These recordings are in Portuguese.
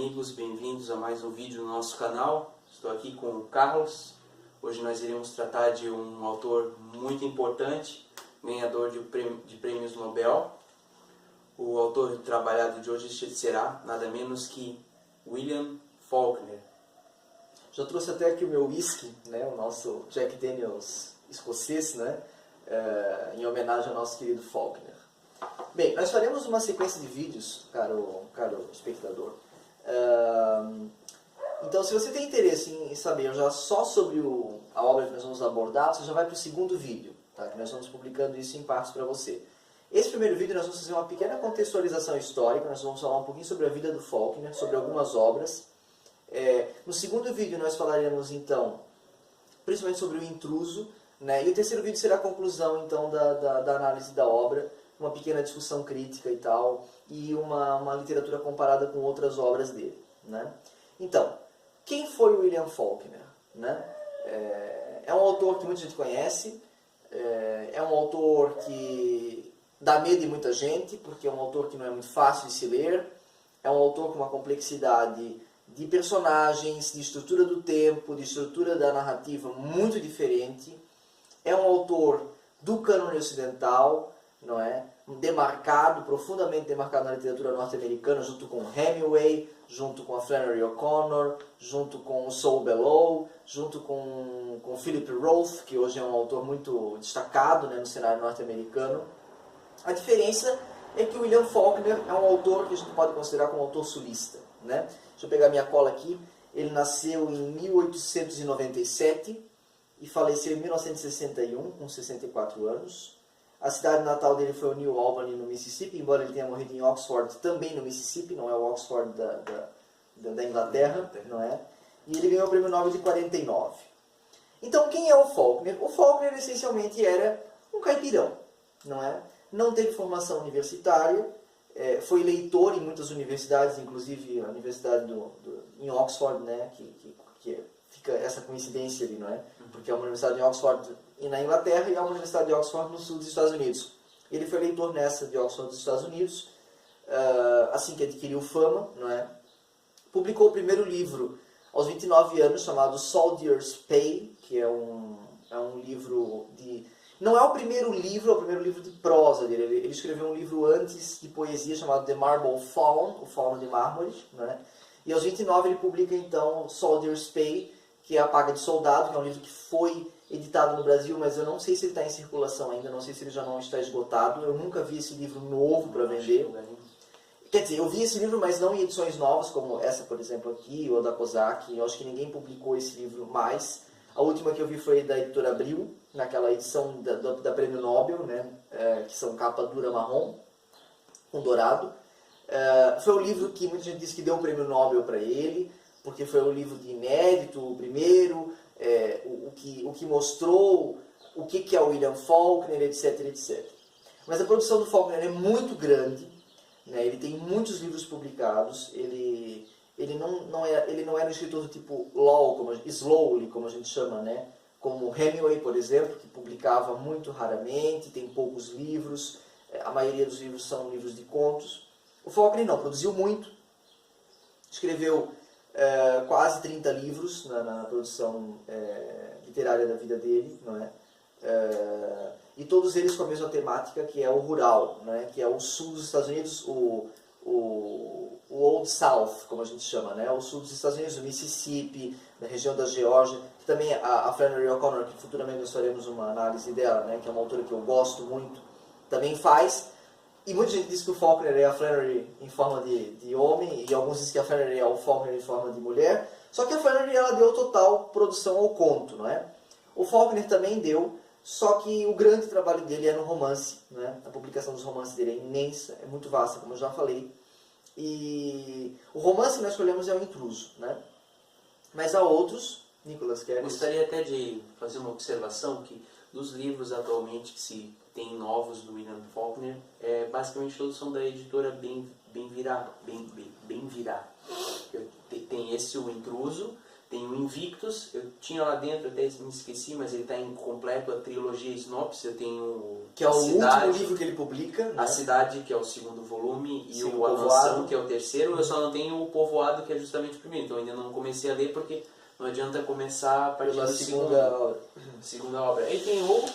amigos, bem-vindos a mais um vídeo no nosso canal. Estou aqui com o Carlos. Hoje nós iremos tratar de um autor muito importante, ganhador de prêmios Nobel. O autor trabalhado de hoje será nada menos que William Faulkner. Já trouxe até aqui o meu whisky, né, o nosso Jack Daniels escocês, né, em homenagem ao nosso querido Faulkner. Bem, nós faremos uma sequência de vídeos, caro espectador. Então, se você tem interesse em saber já só sobre a obra que nós vamos abordar, você já vai para o segundo vídeo, tá? Que nós vamos publicando isso em partes para você. Esse primeiro vídeo nós vamos fazer uma pequena contextualização histórica, nós vamos falar um pouquinho sobre a vida do Faulkner, sobre algumas obras. No segundo vídeo nós falaremos, então, principalmente sobre o intruso, né? E o terceiro vídeo será a conclusão, então, da análise da obra, uma pequena discussão crítica e tal, e uma literatura comparada com outras obras dele, né? Então, quem foi o William Faulkner, né? É um autor que muita gente conhece, é um autor que dá medo em muita gente, porque é um autor que não é muito fácil de se ler, é um autor com uma complexidade de personagens, de estrutura do tempo, de estrutura da narrativa muito diferente, é um autor do cânone ocidental, não é? Profundamente demarcado na literatura norte-americana, junto com Hemingway, junto com a Flannery O'Connor, junto com o Saul Bellow, junto com Philip Roth, que hoje é um autor muito destacado, né, no cenário norte-americano. A diferença é que o William Faulkner é um autor que a gente pode considerar como um autor sulista, né? Deixa eu pegar minha cola aqui. Ele nasceu em 1897 e faleceu em 1961, com 64 anos. A cidade natal dele foi o New Albany, no Mississippi, embora ele tenha morrido em Oxford, também no Mississippi, não é o Oxford da Inglaterra, não é? E ele ganhou o Prêmio Nobel de 49. Então, quem é o Faulkner? O Faulkner, essencialmente, era um caipirão, não é? Não teve formação universitária, foi leitor em muitas universidades, inclusive a universidade em Oxford, né? Que fica essa coincidência ali, não é? Porque é uma universidade em Oxford na Inglaterra e é uma universidade de Oxford no sul dos Estados Unidos. Ele foi leitor nessa de Oxford dos Estados Unidos, assim que adquiriu fama, não é? Publicou o primeiro livro aos 29 anos, chamado Soldier's Pay, que é um livro de... Não é o primeiro livro de prosa dele. Ele escreveu um livro antes de poesia chamado The Marble Faun, o Fauno de Mármore, né? E aos 29 ele publica então Soldier's Pay, que é a paga de soldado, que é um livro que foi editado no Brasil, mas eu não sei se ele está em circulação ainda, não sei se ele já não está esgotado. Eu nunca vi esse livro novo para vender. Quer dizer, eu vi esse livro, mas não em edições novas, como essa, por exemplo, aqui, ou da Kozak. Eu acho que ninguém publicou esse livro mais. A última que eu vi foi da editora Abril, naquela edição da Prêmio Nobel, né? Que são capa dura marrom, com dourado. Foi o livro que muita gente disse que deu o Prêmio Nobel para ele, porque foi um livro de inédito, o primeiro, o que mostrou o que é o William Faulkner, etc, etc. Mas a produção do Faulkner é muito grande, né? Ele tem muitos livros publicados, ele não era um escritor do tipo slowly, como a gente chama, né? Como Hemingway, por exemplo, que publicava muito raramente, tem poucos livros, a maioria dos livros são livros de contos. O Faulkner não, produziu muito, escreveu quase 30 livros na produção literária da vida dele, não é? E todos eles com a mesma temática, que é o rural, né? Que é o sul dos Estados Unidos, o Old South, como a gente chama, né? O sul dos Estados Unidos, o Mississippi, na região da Geórgia, que também a Flannery O'Connor, que futuramente nós faremos uma análise dela, né? Que é uma autora que eu gosto muito, também faz. E muita gente diz que o Faulkner é a Flannery em forma de homem, e alguns dizem que a Flannery é o Faulkner em forma de mulher. Só que a Flannery, ela deu total produção ao conto, não é? O Faulkner também deu, só que o grande trabalho dele é no romance, né? A publicação dos romances dele é imensa, é muito vasta, como eu já falei. E o romance que nós escolhemos é o Intruso, né? Mas há outros, Nicolas, quer... Gostaria até de fazer uma observação que dos livros atualmente que se tem novos do William Faulkner, basicamente todos são da editora Bem Virá. Tem esse, o Intruso, Tem o Invictus, eu tinha lá dentro, até me esqueci, mas ele está incompleto, a trilogia Snops, eu tenho Que é o Cidade, último livro que ele publica, né? A Cidade, que é o segundo volume, e Sim, o A o Mansão, Povoado. que é o terceiro, eu só não tenho o Povoado, que é justamente o primeiro, então ainda não comecei a ler, porque não adianta começar a partir Pela do segunda obra. segunda obra. Aí tem o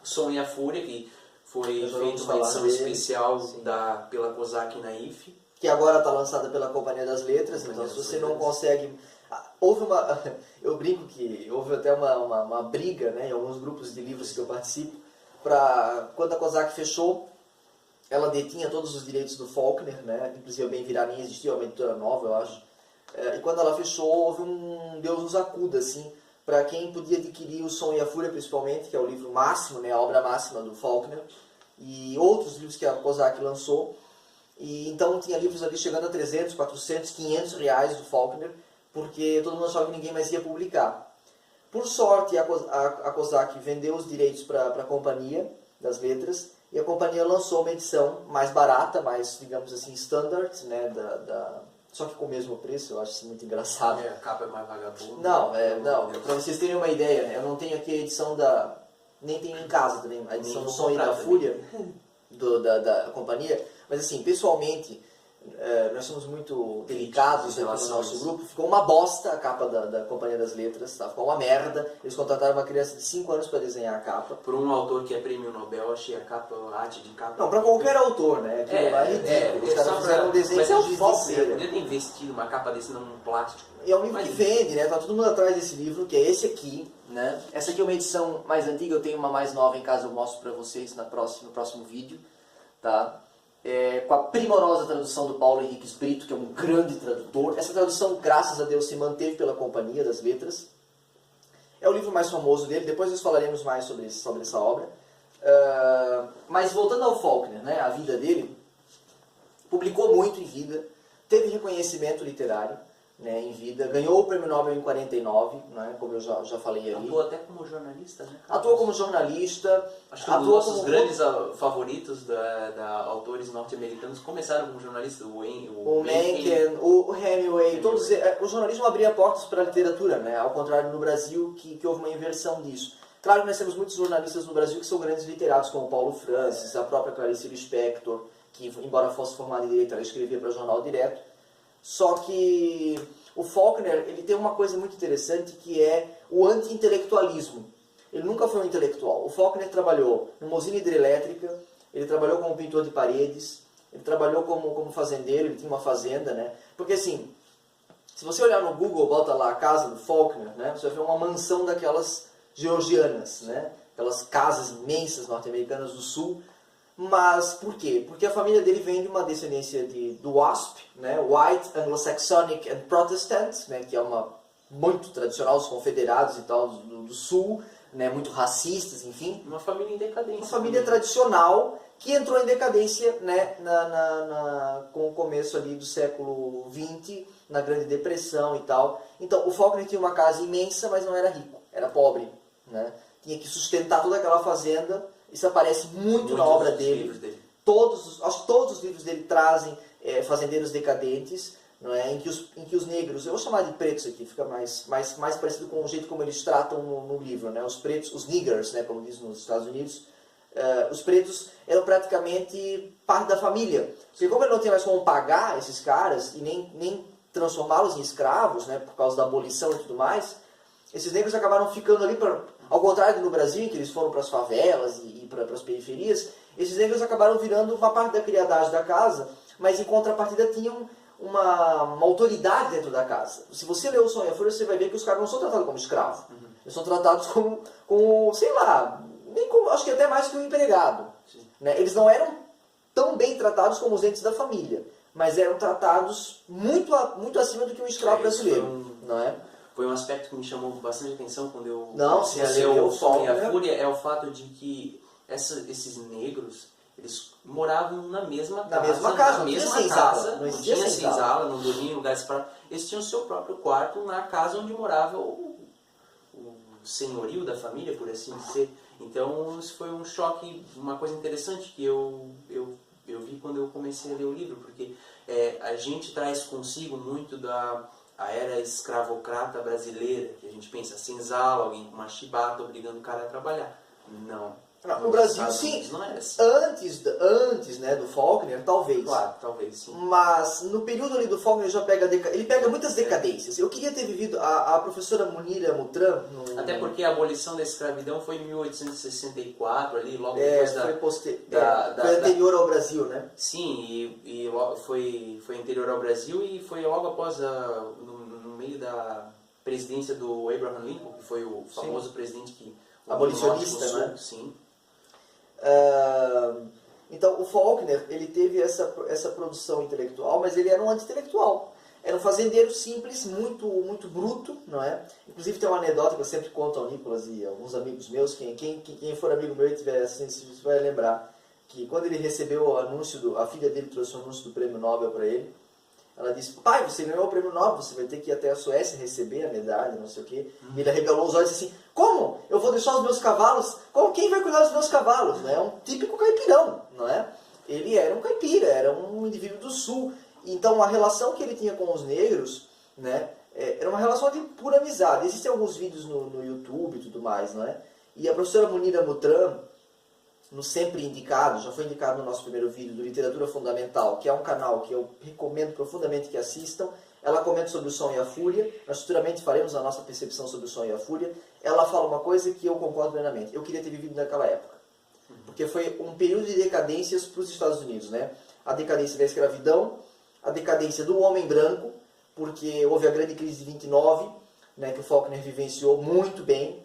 Som e a Fúria, que foi Nós já feita vamos uma falar edição dele. especial Sim. pela Kozak na IF. Que agora está lançada pela Companhia das Letras, Companhia então se das você não Letras. consegue... Houve uma... Eu brinco que houve até uma briga, né, em alguns grupos de livros que eu participo, para quando a Kozak fechou, ela detinha todos os direitos do Faulkner, né, inclusive a Bem Virar nem existia, uma editora nova, eu acho. E quando ela fechou, houve um Deus nos acuda, assim, para quem podia adquirir O Som e a Fúria, principalmente, que é o livro máximo, né, a obra máxima do Faulkner, e outros livros que a Kozak lançou. E então tinha livros ali chegando a 300, 400, 500 reais do Faulkner, porque todo mundo achava que ninguém mais ia publicar. Por sorte, a Kozak vendeu os direitos para a Companhia das Letras, e a Companhia lançou uma edição mais barata, mais, digamos assim, standard, né, só que com o mesmo preço. Eu acho isso muito engraçado. A capa é mais vagabunda. Não, para vocês terem uma ideia, né, eu não tenho aqui a edição nem tenho em casa também, a edição do Som e da Fúria da Companhia, mas assim, pessoalmente, nós somos muito delicados aqui no nosso grupo. Ficou uma bosta a capa da Companhia das Letras, tá? Ficou uma merda. Eles contrataram uma criança de 5 anos para desenhar a capa. Por um autor que é prêmio Nobel, achei a capa, a arte de capa... Não, para qualquer autor, né? Aquilo lá é ridículo. Os caras fizeram um desenho mas é o de foco, cera. podia ter investido uma capa desse num plástico. E é um livro que vende, né? Tá todo mundo atrás desse livro, que é esse aqui, né? Essa aqui é uma edição mais antiga, eu tenho uma mais nova em casa, eu mostro para vocês no próximo vídeo, tá? Com a primorosa tradução do Paulo Henrique Brito, que é um grande tradutor. Essa tradução, graças a Deus, se manteve pela Companhia das Letras. É o livro mais famoso dele, depois nós falaremos mais sobre essa obra. Mas voltando ao Faulkner, né, a vida dele, publicou muito em vida, teve reconhecimento literário, né, em vida, ganhou o Prêmio Nobel em 49, né, como eu já falei ali. Atuou até como jornalista, né? Atuou como jornalista. Acho que um dos nossos grandes favoritos da autores norte-americanos começaram como jornalista, o Mencken, o Hemingway, todos. O jornalismo abria portas para a literatura, né, ao contrário no Brasil, que houve uma inversão disso. Claro que nós temos muitos jornalistas no Brasil que são grandes literatos, como Paulo Francis, a própria Clarice Lispector, que, embora fosse formada em Direito, ela escrevia para o Jornal Direto. Só que o Faulkner, ele tem uma coisa muito interessante, que é o anti-intelectualismo. Ele nunca foi um intelectual. O Faulkner trabalhou numa usina hidrelétrica, ele trabalhou como pintor de paredes, ele trabalhou como fazendeiro, ele tinha uma fazenda, né? Porque assim, se você olhar no Google, bota lá a casa do Faulkner, né? Você vai ver uma mansão daquelas georgianas, né? Aquelas casas imensas norte-americanas do sul. Mas por quê? Porque a família dele vem de uma descendência do WASP, né? White, Anglo-Saxonic and Protestant, né? Que é uma muito tradicional, os confederados e tal do sul, né? Muito racistas, enfim. Uma família em decadência. Uma família tradicional que entrou em decadência, né? Com o começo ali do século XX, na Grande Depressão e tal. Então, o Faulkner tinha uma casa imensa, mas não era rico, era pobre, né? Tinha que sustentar toda aquela fazenda. Isso aparece muito na obra dele. Acho que todos os livros dele trazem fazendeiros decadentes, não é? em que os negros, eu vou chamar de pretos aqui, fica mais parecido com o jeito como eles tratam no livro, né? Os pretos, os niggers, né? Como diz nos Estados Unidos, os pretos eram praticamente parte da família. Porque como ele não tinha mais como pagar esses caras e nem transformá-los em escravos, né? Por causa da abolição e tudo mais, esses negros acabaram ficando ali, ao contrário do Brasil, em que eles foram para as favelas e para as periferias, esses negros acabaram virando uma parte da criadagem da casa, mas em contrapartida tinham uma autoridade dentro da casa. Se você ler o Som e a Fúria, você vai ver que os caras não são tratados como escravos. Eles são tratados como sei lá, acho que até mais que um empregado. Né? Eles não eram tão bem tratados como os entes da família, mas eram tratados muito acima do que um escravo brasileiro. Não é? Foi um aspecto que me chamou bastante atenção quando eu comecei a ler o Som e a Fúria, é o fato de que esses negros, eles moravam na mesma casa, não tinha senzala, não dormiam em lugares separados. Eles tinham o seu próprio quarto na casa onde morava o senhorio da família, por assim dizer. Então isso foi um choque, uma coisa interessante que eu vi quando eu comecei a ler o livro, porque a gente traz consigo muito a era escravocrata brasileira, que a gente pensa senzala, alguém com uma chibata obrigando o cara a trabalhar. Não. No Brasil, sim. Não era assim. Antes, né, do Faulkner, talvez. Claro, talvez sim. Mas no período ali do Faulkner ele pega muitas decadências. Eu queria ter vivido a professora Munira Mutran. Até porque a abolição da escravidão foi em 1864, ali, logo depois foi anterior ao Brasil, né? Sim, foi anterior ao Brasil e foi logo após, no meio da presidência do Abraham Lincoln, que foi o famoso presidente que... abolicionista, né? Sim. Então, o Faulkner, ele teve essa produção intelectual, mas ele era um anti-intelectual. Era um fazendeiro simples, muito bruto, não é? Inclusive tem uma anedota que eu sempre conto ao Nicolas e a alguns amigos meus, quem for amigo meu e tiver assim, vai lembrar, que quando ele recebeu o anúncio, a filha dele trouxe o anúncio do prêmio Nobel para ele, ela disse: pai, você ganhou o prêmio Nobel, você vai ter que ir até a Suécia receber a medalha, não sei o quê. E ele arregalou os olhos e disse assim: como? Eu vou deixar os meus cavalos? Quem vai cuidar dos meus cavalos? Né? É um típico caipirão, não é? Ele era um caipira, era um indivíduo do sul. Então a relação que ele tinha com os negros, né, era uma relação de pura amizade. Existem alguns vídeos no YouTube e tudo mais, não é? E a professora Munira Mutran, no Sempre Indicado, já foi indicado no nosso primeiro vídeo do Literatura Fundamental, que é um canal que eu recomendo profundamente que assistam. Ela comenta sobre o som e a fúria, nós futuramente faremos a nossa percepção sobre o som e a fúria. Ela fala uma coisa que eu concordo plenamente: eu queria ter vivido naquela época, porque foi um período de decadências para os Estados Unidos, né? A decadência da escravidão, a decadência do homem branco, porque houve a grande crise de 29, né, que o Faulkner vivenciou muito bem.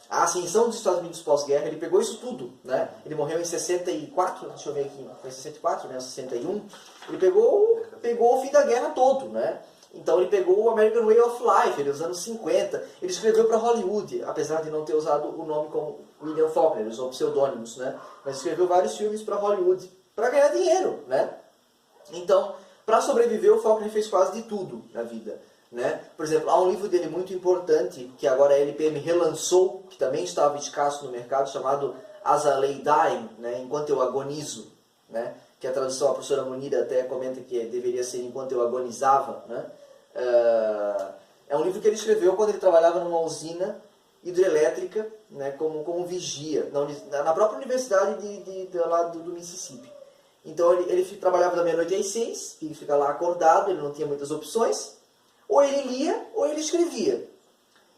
A ascensão dos Estados Unidos pós-guerra, ele pegou isso tudo, né? Ele morreu em 64, deixa eu ver aqui, foi em 64, né, 61. Ele pegou o fim da guerra todo, né? Então ele pegou o American Way of Life, nos anos 50. Ele escreveu para Hollywood, apesar de não ter usado o nome como William Faulkner, usou pseudônimos, né? Mas escreveu vários filmes para Hollywood, para ganhar dinheiro, né? Então, para sobreviver, o Faulkner fez quase de tudo na vida, né? Por exemplo, há um livro dele muito importante, que agora a LPM relançou, que também estava escasso no mercado, chamado As I Lay Dying, né? Enquanto Eu Agonizo, né? Que a tradução, a professora Munira até comenta que deveria ser Enquanto Eu Agonizava, né? É um livro que ele escreveu quando ele trabalhava numa usina hidrelétrica, né? como vigia, na própria universidade lá do Mississippi. Então ele trabalhava da meia-noite às 6, ele fica lá acordado, ele não tinha muitas opções. Ou ele lia, ou ele escrevia.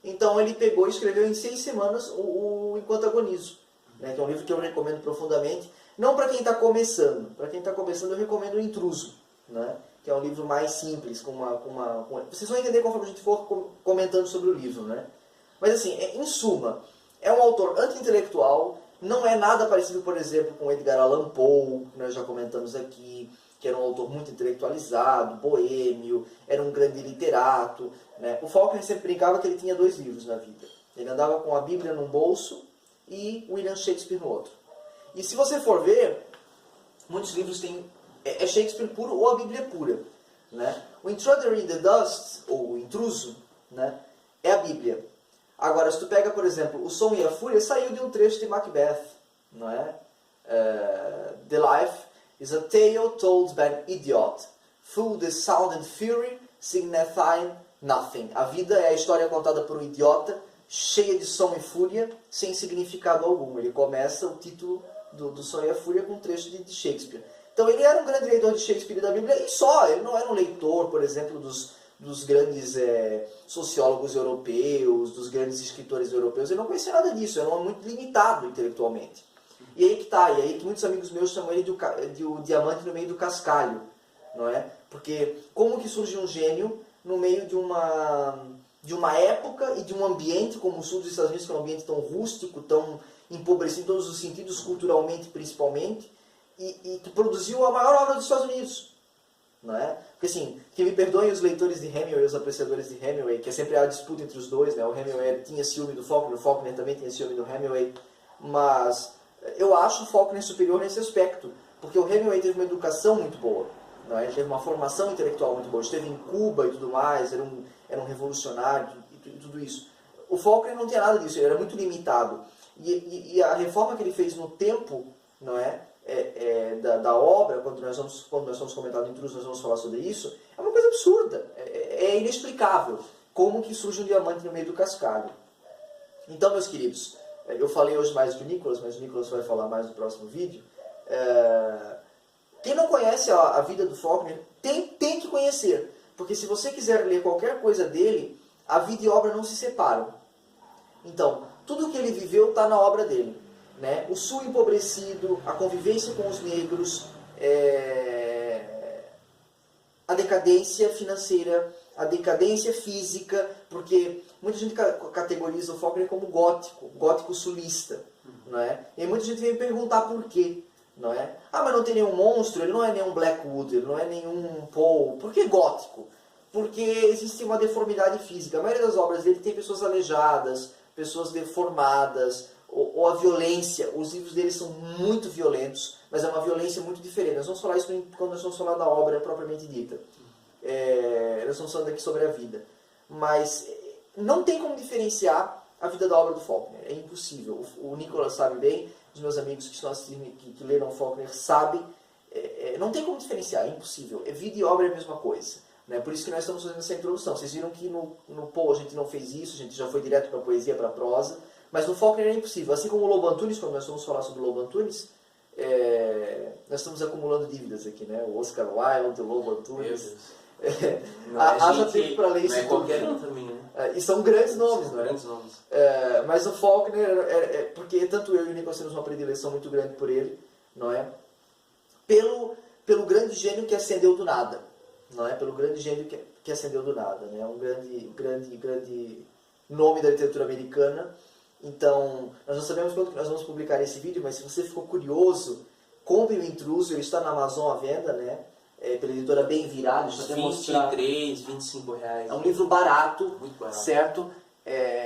Então ele pegou e escreveu em 6 semanas o Enquanto Agonizo, né, que é um livro que eu recomendo profundamente. Não para quem está começando. Para quem está começando eu recomendo O Intruso, né, que é um livro mais simples. Vocês vão entender conforme a gente for comentando sobre o livro. Né? Mas assim, em suma, é um autor anti-intelectual. Não é nada parecido, por exemplo, com Edgar Allan Poe, que nós já comentamos aqui, que era um autor muito intelectualizado, boêmio, era um grande literato, né? O Faulkner sempre brincava que ele tinha 2 livros na vida. Ele andava com a Bíblia num bolso e William Shakespeare no outro. E se você for ver, muitos livros têm Shakespeare puro ou a Bíblia pura, né? O Intruder in the Dust, ou o Intruso, né, é a Bíblia. Agora, se tu pega, por exemplo, O Som e a Fúria, saiu de um trecho de Macbeth, não é? The Life is a tale told by an idiot, through the sound and fury, signifying nothing. A vida é a história contada por um idiota, cheia de som e fúria, sem significado algum. Ele começa o título do Som e a Fúria com um trecho de Shakespeare. Então ele era um grande leitor de Shakespeare e da Bíblia, e só, ele não era um leitor, por exemplo, dos grandes sociólogos europeus, dos grandes escritores europeus. Ele não conhecia nada disso, era um homem muito limitado intelectualmente. E aí que tá, e aí que muitos amigos meus chamam ele de o diamante no meio do cascalho, não é? Porque como que surge um gênio no meio de uma época e de um ambiente como o sul dos Estados Unidos, que é um ambiente tão rústico, tão empobrecido em todos os sentidos, culturalmente principalmente, e que produziu a maior obra dos Estados Unidos, não é? Porque assim, que me perdoem os leitores de Hemingway, os apreciadores de Hemingway, que é sempre a disputa entre os dois, né? O Hemingway tinha ciúme do Faulkner, o Faulkner também tinha ciúme do Hemingway, mas eu acho o Faulkner superior nesse aspecto, porque o Hemingway teve uma educação muito boa, não é? Ele teve uma formação intelectual muito boa, esteve em Cuba e tudo mais, era um revolucionário e tudo isso. O Faulkner não tinha nada disso, ele era muito limitado. E a reforma que ele fez no tempo, não é? Da obra, quando nós vamos comentar no Intruso, nós vamos falar sobre isso, é uma coisa absurda. é inexplicável como que surge um diamante no meio do cascalho. Então, meus queridos, eu falei hoje mais do Nicholas, mas o Nicholas vai falar mais no próximo vídeo. Quem não conhece a vida do Faulkner tem que conhecer, porque se você quiser ler qualquer coisa dele, a vida e a obra não se separam. Então, tudo que ele viveu está na obra dele, né? O sul empobrecido, a convivência com os negros, a decadência financeira, a decadência física, porque muita gente categoriza o Faulkner como gótico sulista, não é? E muita gente vem me perguntar por quê, não é? Ah, mas não tem nenhum monstro, ele não é nenhum Blackwood, ele não é nenhum Poe. Por que gótico? Porque existe uma deformidade física. A maioria das obras dele tem pessoas aleijadas, pessoas deformadas, ou a violência. Os livros dele são muito violentos, mas é uma violência muito diferente. Nós vamos falar isso quando nós vamos falar da obra propriamente dita. Nós estamos falando aqui sobre a vida. Mas não tem como diferenciar a vida da obra do Faulkner. É impossível. O Nicholas sabe bem, os meus amigos que estão assistindo, que leram Faulkner sabem. Não tem como diferenciar, é impossível. Vida e obra é a mesma coisa. Né? Por isso que nós estamos fazendo essa introdução. Vocês viram que no Poe a gente não fez isso, a gente já foi direto para a poesia, para a prosa. Mas no Faulkner é impossível. Assim como o Lobo Antunes, quando nós vamos falar sobre o Lobo Antunes, nós estamos acumulando dívidas aqui, né? O Oscar Wilde, o Lobo Antunes. Haja tempo para ler isso. Não é qualquer um também, né? E são grandes nomes, não é? Grandes nomes. Mas o Faulkner, porque tanto eu e o Nicholas temos uma predileção muito grande por ele, não é? Pelo grande gênio que ascendeu do nada, não é? Pelo grande gênio que ascendeu do nada, né? Um grande nome da literatura americana. Então, nós não sabemos quando que nós vamos publicar esse vídeo, mas se você ficou curioso, compre o Intruso, ele está na Amazon à venda, né? Pela editora Bem Virada. Uns 23, 25 reais. É um livro barato, muito barato. Certo?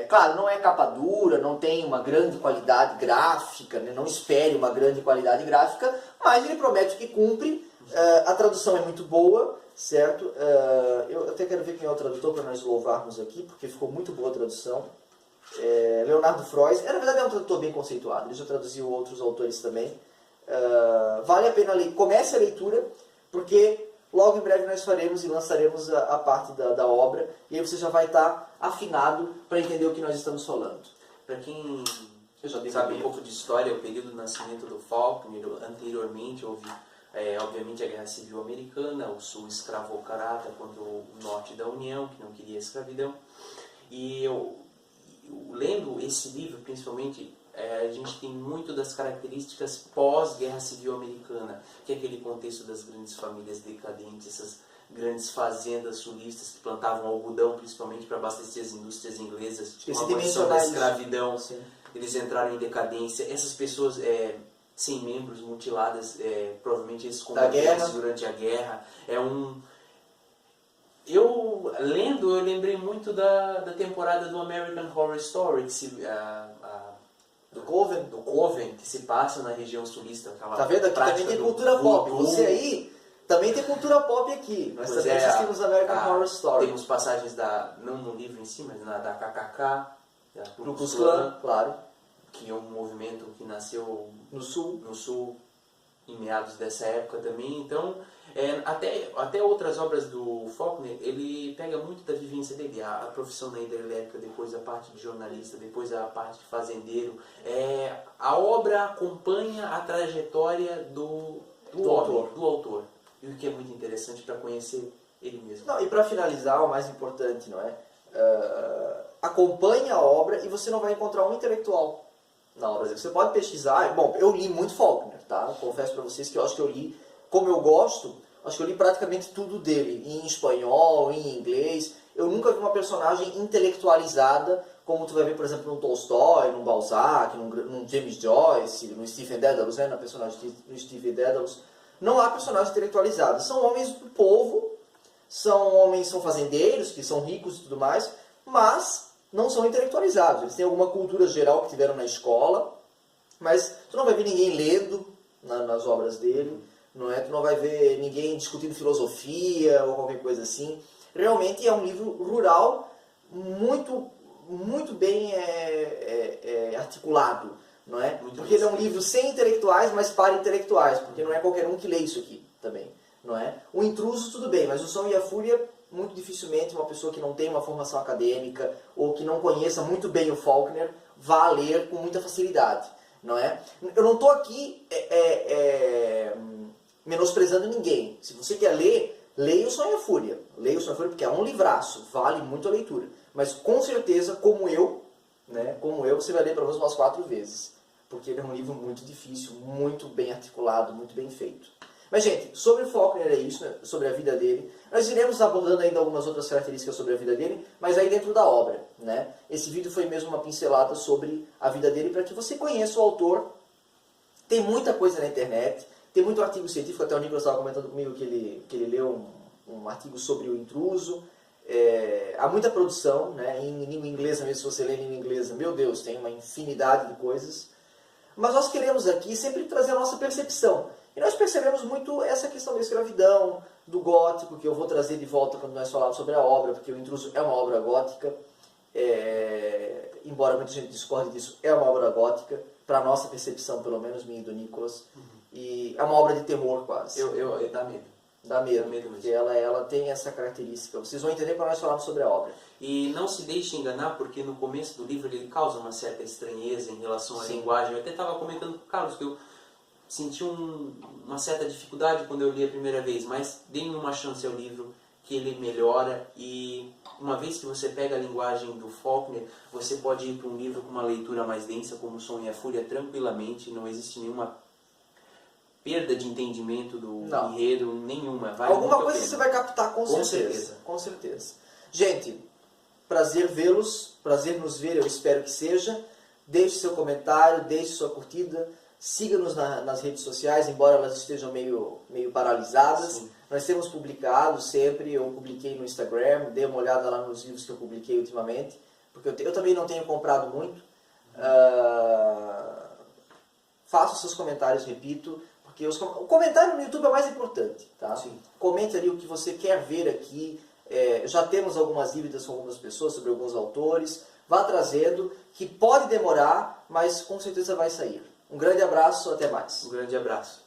Claro, não é capa dura, não tem uma grande qualidade gráfica, né? Não espere uma grande qualidade gráfica, mas ele promete que cumpre. A tradução é muito boa, certo? Eu até quero ver quem é o tradutor para nós louvarmos aqui, porque ficou muito boa a tradução. Leonardo Frois, na verdade é um tradutor bem conceituado, ele já traduziu outros autores também. Vale a pena ler, comece a leitura, porque logo em breve nós faremos e lançaremos a parte da obra, e aí você já vai estar afinado para entender o que nós estamos falando. Para quem sabe um pouco de história, o período do nascimento do Faulkner, anteriormente houve, obviamente, a Guerra Civil Americana, o Sul escravou o caráter contra o Norte da União, que não queria a escravidão. E eu lendo esse livro, principalmente, a gente tem muito das características pós-Guerra Civil Americana, que é aquele contexto das grandes famílias decadentes, essas grandes fazendas sulistas que plantavam algodão, principalmente para abastecer as indústrias inglesas, tinha uma abolição da escravidão, eles entraram em decadência, essas pessoas sem membros, mutiladas, provavelmente esses combatentes durante a guerra, eu lembrei muito da temporada do American Horror Story, do Coven, que se passa na região sulista. Tá vendo? Aqui também tem cultura pop. Você aí também tem cultura pop aqui. Nós também assistimos American Horror Story. Temos passagens não no livro em si, mas da KKK, da Ku Klux Klan, claro. Que é um movimento que nasceu no Sul, em meados dessa época também. Então, até outras obras do Faulkner, ele pega muito da vivência dele, a profissão na hidrelétrica, depois a parte de jornalista, depois a parte de fazendeiro. A obra acompanha a trajetória do autor, e o que é muito interessante para conhecer ele mesmo. Não, e para finalizar, o mais importante, não é? Acompanhe a obra e você não vai encontrar um intelectual na obra. Você pode pesquisar. Bom, eu li muito Faulkner, tá? Confesso para vocês que eu acho que eu li, como eu gosto, acho que eu li praticamente tudo dele, em espanhol, em inglês. Eu nunca vi uma personagem intelectualizada, como tu vai ver, por exemplo, no Tolstói, no Balzac, num James Joyce, no Stephen Dedalus, né? Na personagem do Stephen Dedalus. Não há personagens intelectualizados. São homens do povo, são fazendeiros, que são ricos e tudo mais, mas não são intelectualizados. Eles têm alguma cultura geral que tiveram na escola, mas tu não vai ver ninguém lendo nas obras dele, não é? Tu não vai ver ninguém discutindo filosofia ou qualquer coisa assim. Realmente é um livro rural muito, muito bem articulado, não é? Porque ele é um livro sem intelectuais, mas para intelectuais, porque não é qualquer um que lê isso aqui também, não é? O Intruso tudo bem, mas o Som e a Fúria muito dificilmente uma pessoa que não tem uma formação acadêmica ou que não conheça muito bem o Faulkner vá ler com muita facilidade, não é? Eu não estou aqui menosprezando ninguém. Se você quer ler, leia o Sonho e a Fúria. Leia o Sonho e a Fúria porque é um livraço, vale muito a leitura. Mas com certeza, como eu, você vai ler pelo menos umas 4 vezes. Porque ele é um livro muito difícil, muito bem articulado, muito bem feito. Mas, gente, sobre o Faulkner é isso, né? Sobre a vida dele. Nós iremos abordando ainda algumas outras características sobre a vida dele, mas aí dentro da obra, né? Esse vídeo foi mesmo uma pincelada sobre a vida dele para que você conheça o autor. Tem muita coisa na internet, tem muito artigo científico, até o Nicolas estava comentando comigo que ele leu um artigo sobre o intruso. Há muita produção, né? Em língua inglesa mesmo, se você lê em língua inglesa, meu Deus, tem uma infinidade de coisas. Mas nós queremos aqui sempre trazer a nossa percepção. E nós percebemos muito essa questão da escravidão, do gótico, que eu vou trazer de volta quando nós falarmos sobre a obra, porque o Intruso é uma obra gótica. Embora muita gente discorde disso, é uma obra gótica, para a nossa percepção, pelo menos minha e do Nicolas. E é uma obra de terror quase. Dá medo. Dá medo porque ela tem essa característica. Vocês vão entender quando nós falarmos sobre a obra. E não se deixe enganar, porque no começo do livro ele causa uma certa estranheza em relação à linguagem. Eu até estava comentando com o Carlos que eu senti uma certa dificuldade quando eu li a primeira vez, mas deem uma chance ao livro, que ele melhora. E uma vez que você pega a linguagem do Faulkner, você pode ir para um livro com uma leitura mais densa, como O Sonho e a Fúria, tranquilamente. Não existe nenhuma perda de entendimento do enredo, nenhuma. Alguma coisa você vai captar com certeza. Com certeza. Gente, prazer vê-los, prazer nos ver, eu espero que seja. Deixe seu comentário, deixe sua curtida, siga-nos nas redes sociais, embora elas estejam meio paralisadas. Sim. Nós temos publicado sempre, eu publiquei no Instagram, dê uma olhada lá nos livros que eu publiquei ultimamente, porque eu também não tenho comprado muito. Faça os seus comentários, repito, porque o comentário no YouTube é mais importante, tá? Sim. Comente ali o que você quer ver aqui. Já temos algumas dívidas com algumas pessoas sobre alguns autores. Vá trazendo, que pode demorar, mas com certeza vai sair. Um grande abraço, até mais. Um grande abraço.